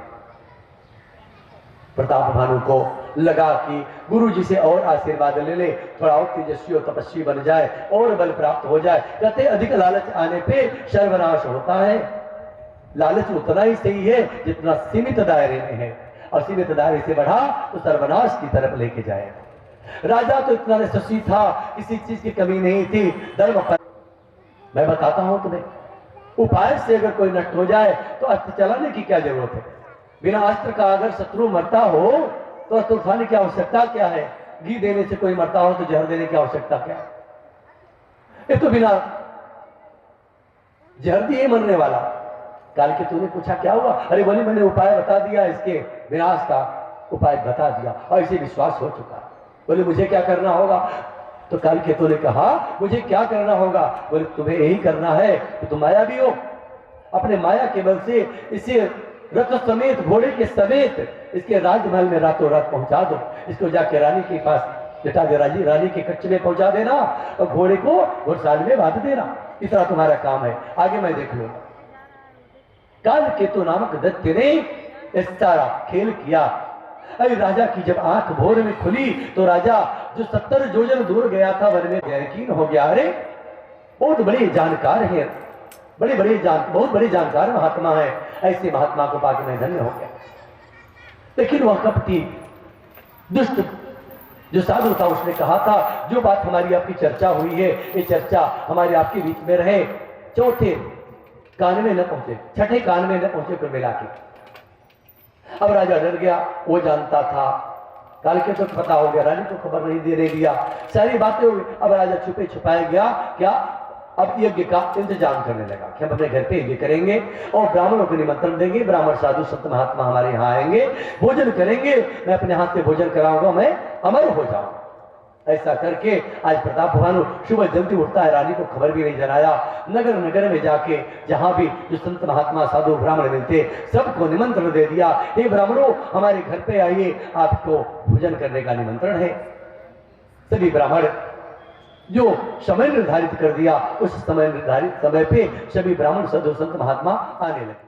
प्रताप भानु को लगा कि गुरु जी से और आशीर्वाद ले ले, थोड़ा और तेजस्वी और तपस्वी बन जाए और बल प्राप्त हो जाए। कहते अधिक लालच आने पे सर्वनाश होता है। लालच उतना ही सही है जितना सीमित दायरे में है, और सीमित दायरे से बढ़ा तो सर्वनाश की तरफ लेके जाएगा। राजा तो इतना यशस्वी था, किसी चीज की कमी नहीं थी। धर्म पर मैं बताता हूं तुम्हें, उपाय से अगर कोई नष्ट हो जाए तो अस्त्र चलाने की क्या जरूरत है? बिना अस्त्र का अगर शत्रु मरता हो तो अस्त्र उठाने की आवश्यकता क्या है? घी देने से कोई मरता हो तो जहर देने की आवश्यकता क्या है? ये तो बिना जहर दिए मरने वाला। काल के तूने पूछा क्या हुआ? अरे बोले, मैंने उपाय बता दिया, इसके विनाश का उपाय बता दिया और इसे विश्वास हो चुका। बोले, मुझे क्या करना होगा? तो काल केतु ने कहा, मुझे क्या करना होगा? बोले, तुम्हें यही करना है कि तुम माया भी हो, अपने माया के बल से इसे रथ समेत, घोड़े के समेत इसके राजमहल में रातों रात पहुंचा दो। इसको जाके रानी के पास लिटा दे, रानी के कच्चे में पहुंचा देना और घोड़े को घुड़साल में बांध देना। इतना तुम्हारा काम है, आगे मैं देख लूंगा। काल केतु नामक दैत्य ने इस सारा खेल किया। अरे राजा की जब आंख भोर में खुली तो राजा जो 70 योजन दूर गया था वन में यकीन हो गया, अरे बहुत बड़े जानकार है, बहुत बड़े जानकार महात्मा है, ऐसे महात्मा को पाके मैं धन्य हो गया। लेकिन वह कपटी दुष्ट जो साधु था उसने कहा था, जो बात हमारी आपकी चर्चा हुई है, ये चर्चा हमारे आपके बीच में रहे, चौथे कान में न पहुंचे, छठे कान में न पहुंचे कुल मिला के। अब राजा डर गया, वो जानता था, काल के तो पता हो गया, रानी को खबर नहीं देने दिया, सारी बातें हुई। अब राजा छुपे छुपाया गया, क्या अब यज्ञ का इंतजाम करने लगा कि हम अपने घर पे यज्ञ करेंगे और ब्राह्मणों को निमंत्रण देंगे, ब्राह्मण साधु संत महात्मा हमारे यहाँ आएंगे, भोजन करेंगे, मैं अपने हाथ से भोजन कराऊंगा, मैं अमर हो जाऊंगा। ऐसा करके आज प्रताप भानु सुबह जल्दी उठता है, रानी को खबर भी नहीं जनाया, नगर नगर में जाके जहां भी जो संत महात्मा साधु ब्राह्मण मिलते सबको निमंत्रण दे दिया, हे ब्राह्मणों हमारे घर पे आइए, आपको भोजन करने का निमंत्रण है। सभी ब्राह्मण जो समय निर्धारित कर दिया, उस समय निर्धारित समय पे सभी ब्राह्मण साधु संत महात्मा आने लगे।